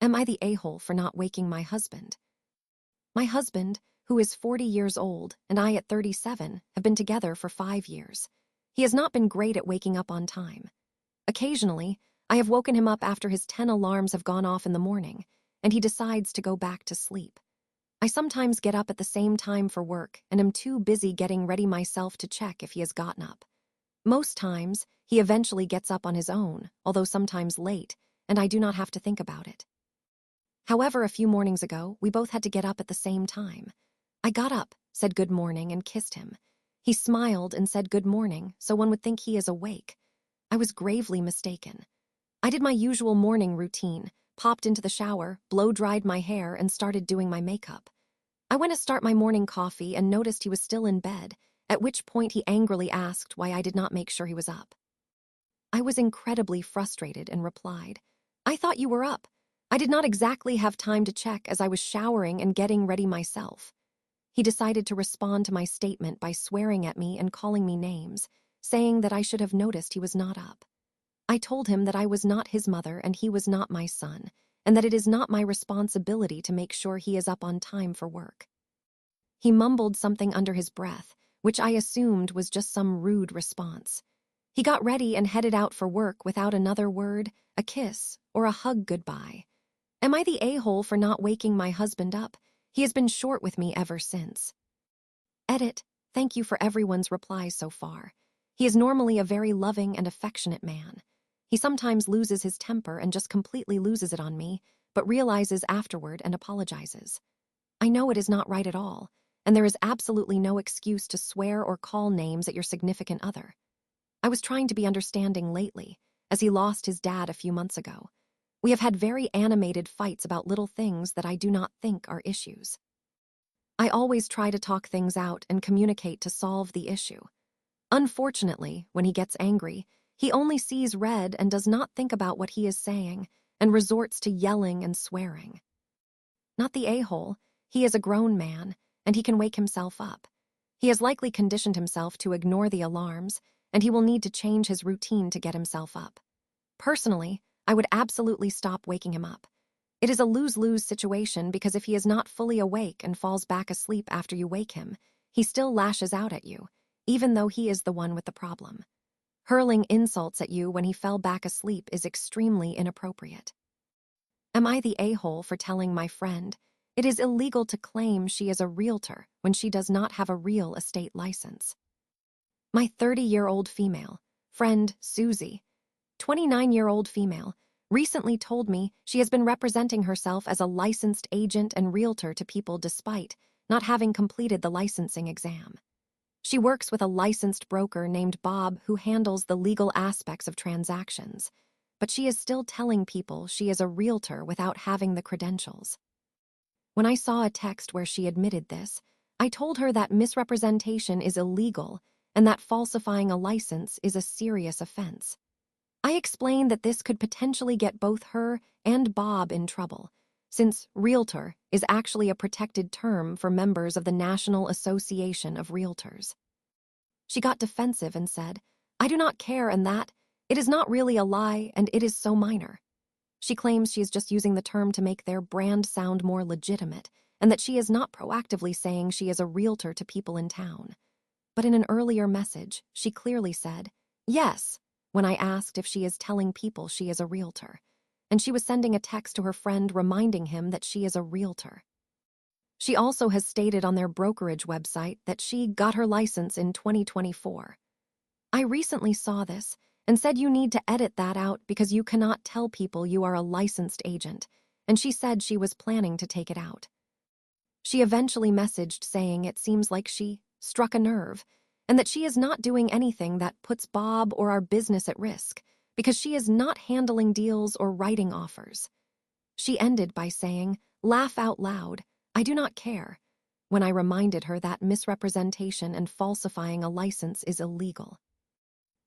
Am I the a-hole for not waking my husband? My husband, who is 40 years old, and I at 37, have been together for 5 years. He has not been great at waking up on time. Occasionally, I have woken him up after his 10 alarms have gone off in the morning, and he decides to go back to sleep. I sometimes get up at the same time for work and am too busy getting ready myself to check if he has gotten up. Most times, he eventually gets up on his own, although sometimes late, and I do not have to think about it. However, a few mornings ago, we both had to get up at the same time. I got up, said good morning, and kissed him. He smiled and said good morning, so one would think he is awake. I was gravely mistaken. I did my usual morning routine, popped into the shower, blow-dried my hair, and started doing my makeup. I went to start my morning coffee and noticed he was still in bed, at which point he angrily asked why I did not make sure he was up. I was incredibly frustrated and replied, "I thought you were up. I did not exactly have time to check as I was showering and getting ready myself." He decided to respond to my statement by swearing at me and calling me names, saying that I should have noticed he was not up. I told him that I was not his mother and he was not my son, and that it is not my responsibility to make sure he is up on time for work. He mumbled something under his breath, which I assumed was just some rude response. He got ready and headed out for work without another word, a kiss, or a hug goodbye. Am I the a-hole for not waking my husband up? He has been short with me ever since. Edit. Thank you for everyone's replies so far. He is normally a very loving and affectionate man. He sometimes loses his temper and just completely loses it on me, but realizes afterward and apologizes. I know it is not right at all, and there is absolutely no excuse to swear or call names at your significant other. I was trying to be understanding lately, as he lost his dad a few months ago. We have had very animated fights about little things that I do not think are issues. I always try to talk things out and communicate to solve the issue. Unfortunately, when he gets angry, he only sees red and does not think about what he is saying and resorts to yelling and swearing. Not the a-hole, he is a grown man, and he can wake himself up. He has likely conditioned himself to ignore the alarms, and he will need to change his routine to get himself up. Personally, I would absolutely stop waking him up. It is a lose-lose situation because if he is not fully awake and falls back asleep after you wake him, he still lashes out at you, even though he is the one with the problem. Hurling insults at you when he fell back asleep is extremely inappropriate. Am I the a-hole for telling my friend it is illegal to claim she is a realtor when she does not have a real estate license? My 30-year-old female friend, Susie, 29-year-old female, recently told me she has been representing herself as a licensed agent and realtor to people despite not having completed the licensing exam. She works with a licensed broker named Bob who handles the legal aspects of transactions, but she is still telling people she is a realtor without having the credentials. When I saw a text where she admitted this, I told her that misrepresentation is illegal and that falsifying a license is a serious offense. I explained that this could potentially get both her and Bob in trouble, since realtor is actually a protected term for members of the National Association of Realtors. She got defensive and said, "I do not care and that it is not really a lie and it is so minor." She claims she is just using the term to make their brand sound more legitimate and that she is not proactively saying she is a realtor to people in town. But in an earlier message, she clearly said, "Yes," when I asked if she is telling people she is a realtor, and she was sending a text to her friend reminding him that she is a realtor. She also has stated on their brokerage website that she got her license in 2024. I recently saw this and said you need to edit that out because you cannot tell people you are a licensed agent, and she said she was planning to take it out. She eventually messaged saying it seems like she struck a nerve and that she is not doing anything that puts Bob or our business at risk because she is not handling deals or writing offers. She ended by saying, "Laugh out loud, I do not care," when I reminded her that misrepresentation and falsifying a license is illegal.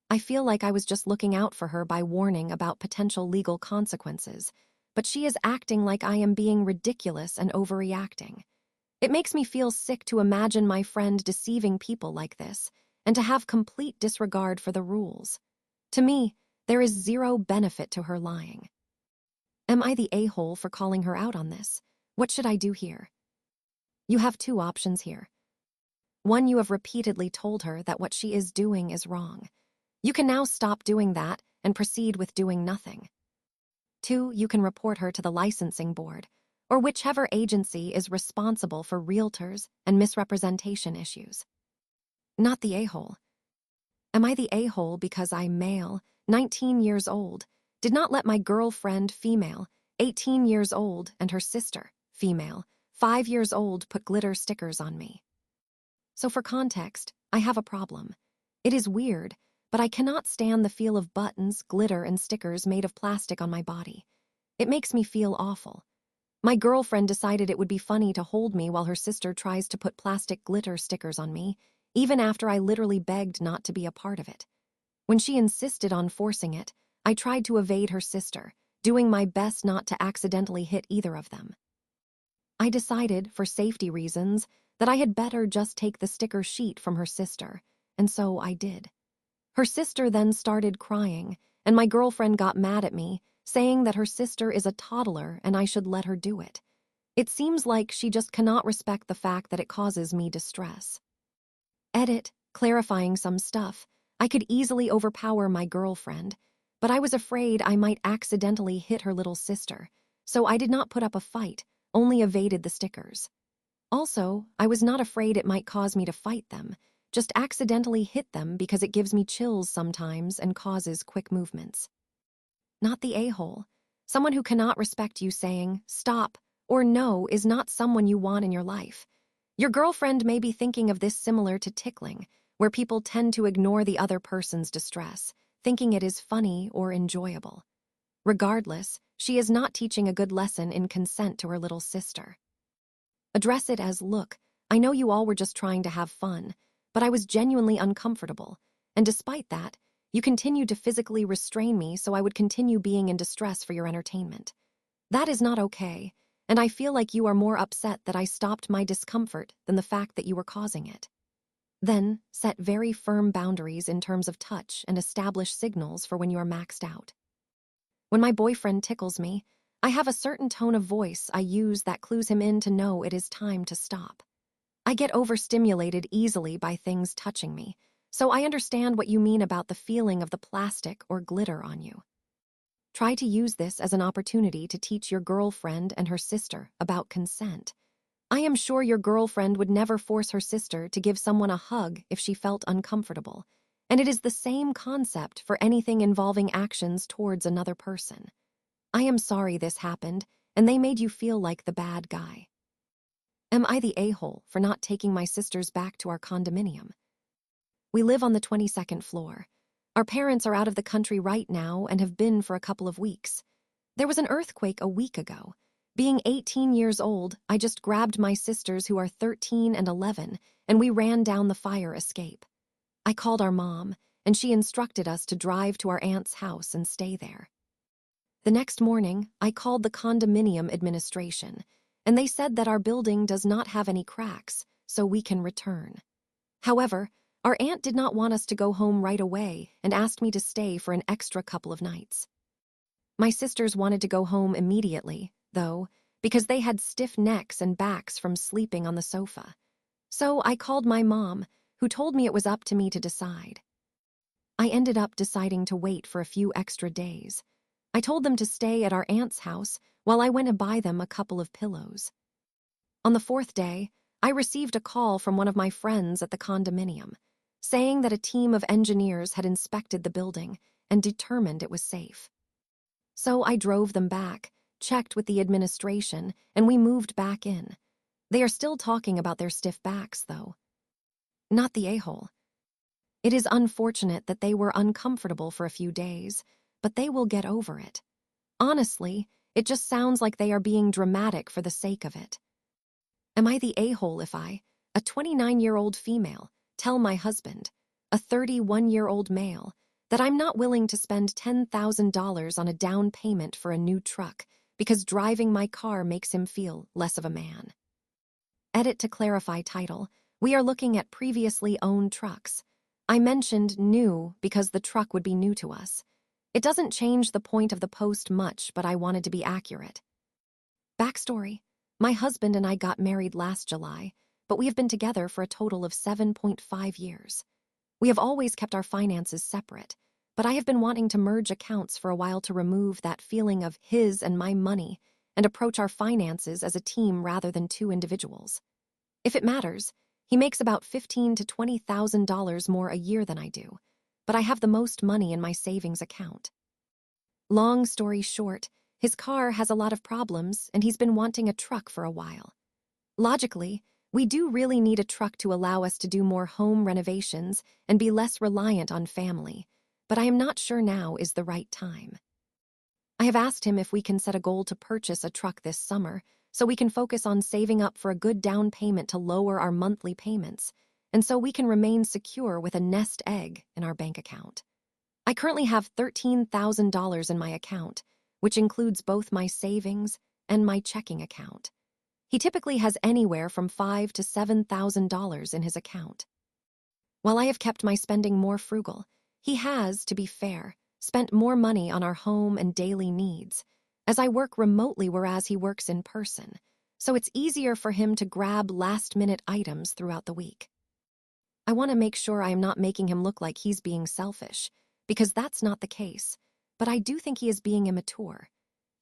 I feel like I was just looking out for her by warning about potential legal consequences, but she is acting like I am being ridiculous and overreacting. It makes me feel sick to imagine my friend deceiving people like this and to have complete disregard for the rules. To me, there is zero benefit to her lying. Am I the a-hole for calling her out on this? What should I do here? You have two options here. One, you have repeatedly told her that what she is doing is wrong. You can now stop doing that and proceed with doing nothing. Two, you can report her to the licensing board, or whichever agency is responsible for realtors and misrepresentation issues. Not the a-hole. Am I the a-hole because I'm male, 19 years old, did not let my girlfriend, female, 18 years old, and her sister, female, 5 years old, put glitter stickers on me? So for context, I have a problem. It is weird, but I cannot stand the feel of buttons, glitter, and stickers made of plastic on my body. It makes me feel awful. My girlfriend decided it would be funny to hold me while her sister tries to put plastic glitter stickers on me, even after I literally begged not to be a part of it. When she insisted on forcing it, I tried to evade her sister, doing my best not to accidentally hit either of them. I decided, for safety reasons, that I had better just take the sticker sheet from her sister, and so I did. Her sister then started crying, and my girlfriend got mad at me, saying that her sister is a toddler and I should let her do it. It seems like she just cannot respect the fact that it causes me distress. Edit, clarifying some stuff. I could easily overpower my girlfriend, but I was afraid I might accidentally hit her little sister, so I did not put up a fight, only evaded the stickers. Also, I was not afraid it might cause me to fight them, just accidentally hit them because it gives me chills sometimes and causes quick movements. Not the a-hole. Someone who cannot respect you saying, stop, or no is not someone you want in your life. Your girlfriend may be thinking of this similar to tickling, where people tend to ignore the other person's distress, thinking it is funny or enjoyable. Regardless, she is not teaching a good lesson in consent to her little sister. Address it as, look, I know you all were just trying to have fun, but I was genuinely uncomfortable, and despite that, you continued to physically restrain me so I would continue being in distress for your entertainment. That is not okay, and I feel like you are more upset that I stopped my discomfort than the fact that you were causing it. Then, set very firm boundaries in terms of touch and establish signals for when you are maxed out. When my boyfriend tickles me, I have a certain tone of voice I use that clues him in to know it is time to stop. I get overstimulated easily by things touching me, so I understand what you mean about the feeling of the plastic or glitter on you. Try to use this as an opportunity to teach your girlfriend and her sister about consent. I am sure your girlfriend would never force her sister to give someone a hug if she felt uncomfortable, and it is the same concept for anything involving actions towards another person. I am sorry this happened, and they made you feel like the bad guy. Am I the a-hole for not taking my sisters back to our condominium? We live on the 22nd floor. Our parents are out of the country right now and have been for a couple of weeks. There was an earthquake a week ago. Being 18 years old, I just grabbed my sisters who are 13 and 11, and we ran down the fire escape. I called our mom, and she instructed us to drive to our aunt's house and stay there. The next morning, I called the condominium administration, and they said that our building does not have any cracks, so we can return. However, our aunt did not want us to go home right away and asked me to stay for an extra couple of nights. My sisters wanted to go home immediately, though, because they had stiff necks and backs from sleeping on the sofa. So I called my mom, who told me it was up to me to decide. I ended up deciding to wait for a few extra days. I told them to stay at our aunt's house while I went to buy them a couple of pillows. On the fourth day, I received a call from one of my friends at the condominium, saying that a team of engineers had inspected the building and determined it was safe. So I drove them back, checked with the administration, and we moved back in. They are still talking about their stiff backs, though. Not the a-hole. It is unfortunate that they were uncomfortable for a few days, but they will get over it. Honestly, it just sounds like they are being dramatic for the sake of it. Am I the a-hole if I, a 29-year-old female, tell my husband, a 31-year-old male, that I'm not willing to spend $10,000 on a down payment for a new truck because driving my car makes him feel less of a man? Edit to clarify title. We are looking at previously owned trucks. I mentioned new because the truck would be new to us. It doesn't change the point of the post much, but I wanted to be accurate. Backstory: my husband and I got married last July, but we have been together for a total of 7.5 years. We have always kept our finances separate, but I have been wanting to merge accounts for a while to remove that feeling of his and my money and approach our finances as a team rather than two individuals. If it matters, he makes about $15,000 to $20,000 more a year than I do, but I have the most money in my savings account. Long story short, his car has a lot of problems and he's been wanting a truck for a while. Logically, we do really need a truck to allow us to do more home renovations and be less reliant on family, but I am not sure now is the right time. I have asked him if we can set a goal to purchase a truck this summer so we can focus on saving up for a good down payment to lower our monthly payments, and so we can remain secure with a nest egg in our bank account. I currently have $13,000 in my account, which includes both my savings and my checking account. He typically has anywhere from $5,000 to $7,000 in his account. While I have kept my spending more frugal, he has, to be fair, spent more money on our home and daily needs, as I work remotely whereas he works in person, so it's easier for him to grab last-minute items throughout the week. I want to make sure I am not making him look like he's being selfish, because that's not the case, but I do think he is being immature.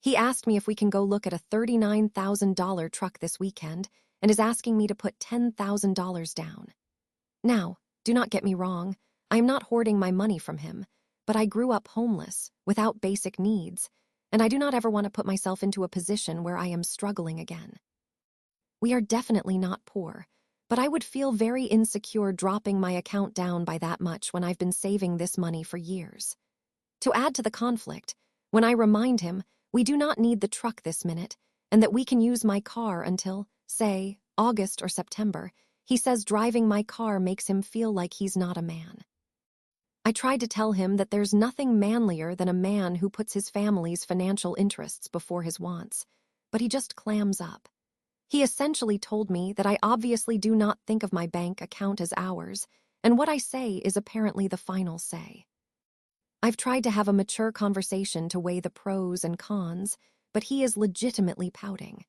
He asked me if we can go look at a $39,000 truck this weekend and is asking me to put $10,000 down. Now, do not get me wrong, I am not hoarding my money from him, but I grew up homeless, without basic needs, and I do not ever want to put myself into a position where I am struggling again. We are definitely not poor, but I would feel very insecure dropping my account down by that much when I've been saving this money for years. To add to the conflict, when I remind him we do not need the truck this minute and that we can use my car until, say, August or September, he says driving my car makes him feel like he's not a man. I tried to tell him that there's nothing manlier than a man who puts his family's financial interests before his wants, but he just clams up. He essentially told me that I obviously do not think of my bank account as ours, and what I say is apparently the final say. I've tried to have a mature conversation to weigh the pros and cons, but he is legitimately pouting.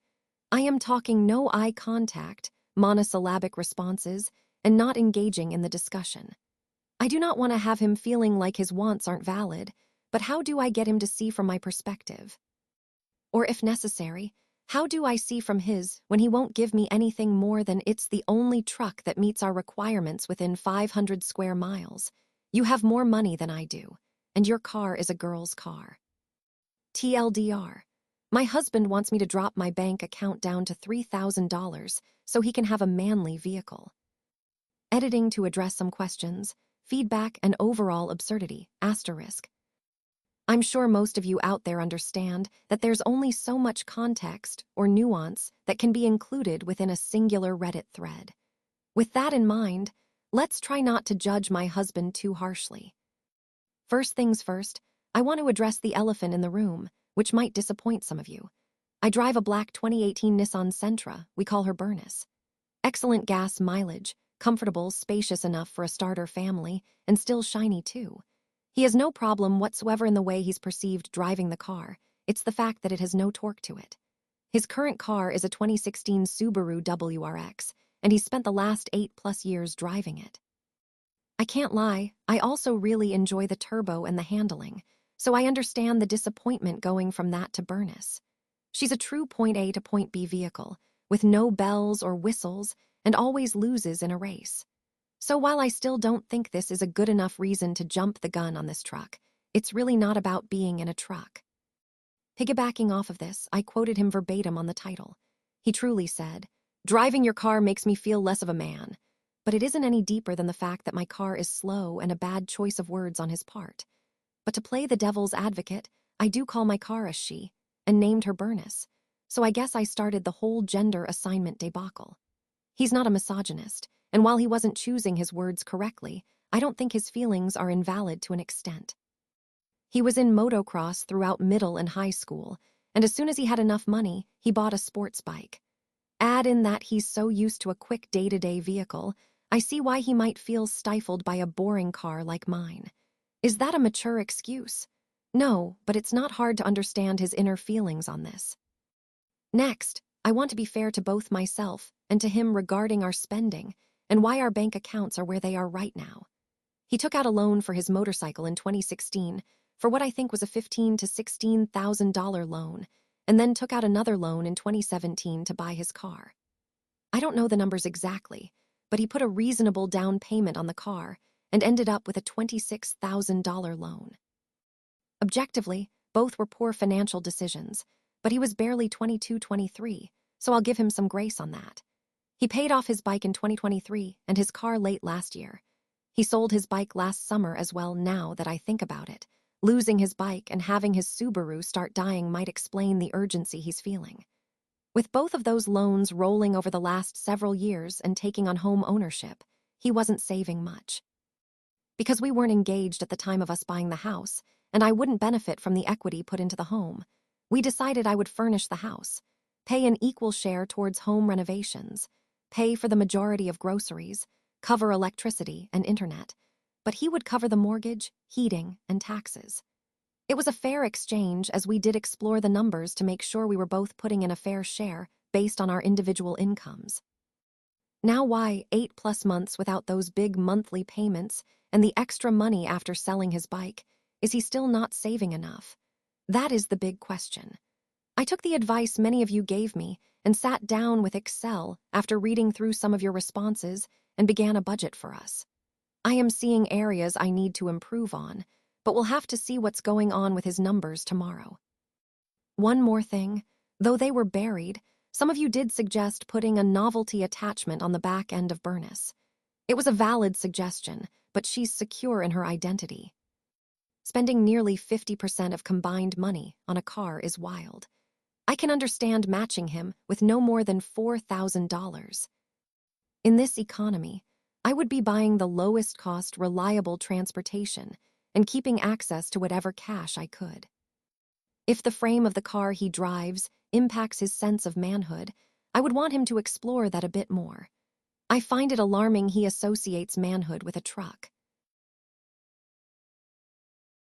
I am talking no eye contact, monosyllabic responses, and not engaging in the discussion. I do not want to have him feeling like his wants aren't valid, but how do I get him to see from my perspective? Or if necessary, how do I see from his when he won't give me anything more than it's the only truck that meets our requirements within 500 square miles? You have more money than I do, and your car is a girl's car. TLDR, my husband wants me to drop my bank account down to $3,000 so he can have a manly vehicle. Editing to address some questions, feedback, and overall absurdity, asterisk. I'm sure most of you out there understand that there's only so much context or nuance that can be included within a singular Reddit thread. With that in mind, let's try not to judge my husband too harshly. First things first, I want to address the elephant in the room, which might disappoint some of you. I drive a black 2018 Nissan Sentra, we call her Burness. Excellent gas mileage, comfortable, spacious enough for a starter family, and still shiny too. He has no problem whatsoever in the way he's perceived driving the car. It's the fact that it has no torque to it. His current car is a 2016 Subaru WRX, and he's spent the last 8+ years driving it. I can't lie, I also really enjoy the turbo and the handling, so I understand the disappointment going from that to Burness. She's a true point A to point B vehicle, with no bells or whistles, and always loses in a race. So while I still don't think this is a good enough reason to jump the gun on this truck, it's really not about being in a truck. Piggybacking off of this, I quoted him verbatim on the title. He truly said, "Driving your car makes me feel less of a man." But it isn't any deeper than the fact that my car is slow and a bad choice of words on his part. But to play the devil's advocate, I do call my car a she, and named her Burness, so I guess I started the whole gender assignment debacle. He's not a misogynist, and while he wasn't choosing his words correctly, I don't think his feelings are invalid to an extent. He was in motocross throughout middle and high school, and as soon as he had enough money, he bought a sports bike. Add in that he's so used to a quick day-to-day vehicle, I see why he might feel stifled by a boring car like mine. Is that a mature excuse? No, but it's not hard to understand his inner feelings on this. Next, I want to be fair to both myself and to him regarding our spending and why our bank accounts are where they are right now. He took out a loan for his motorcycle in 2016 for what I think was a $15,000 to $16,000 loan, and then took out another loan in 2017 to buy his car. I don't know the numbers exactly, but he put a reasonable down payment on the car and ended up with a $26,000 loan. Objectively, both were poor financial decisions, but he was barely 22, 23, so I'll give him some grace on that. He paid off his bike in 2023 and his car late last year. He sold his bike last summer as well now that I think about it. Losing his bike and having his Subaru start dying might explain the urgency he's feeling. With both of those loans rolling over the last several years and taking on home ownership, he wasn't saving much. Because we weren't engaged at the time of us buying the house, and I wouldn't benefit from the equity put into the home, we decided I would furnish the house, pay an equal share towards home renovations, pay for the majority of groceries, cover electricity and internet, but he would cover the mortgage, heating, and taxes. It was a fair exchange as we did explore the numbers to make sure we were both putting in a fair share based on our individual incomes. Now why 8+ months without those big monthly payments and the extra money after selling his bike? Is he still not saving enough? That is the big question. I took the advice many of you gave me and sat down with Excel after reading through some of your responses and began a budget for us. I am seeing areas I need to improve on, but we'll have to see what's going on with his numbers tomorrow. One more thing, though they were buried, some of you did suggest putting a novelty attachment on the back end of Bernice. It was a valid suggestion, but she's secure in her identity. Spending nearly 50% of combined money on a car is wild. I can understand matching him with no more than $4,000. In this economy, I would be buying the lowest cost, reliable transportation and keeping access to whatever cash I could. If the frame of the car he drives impacts his sense of manhood, I would want him to explore that a bit more. I find it alarming he associates manhood with a truck.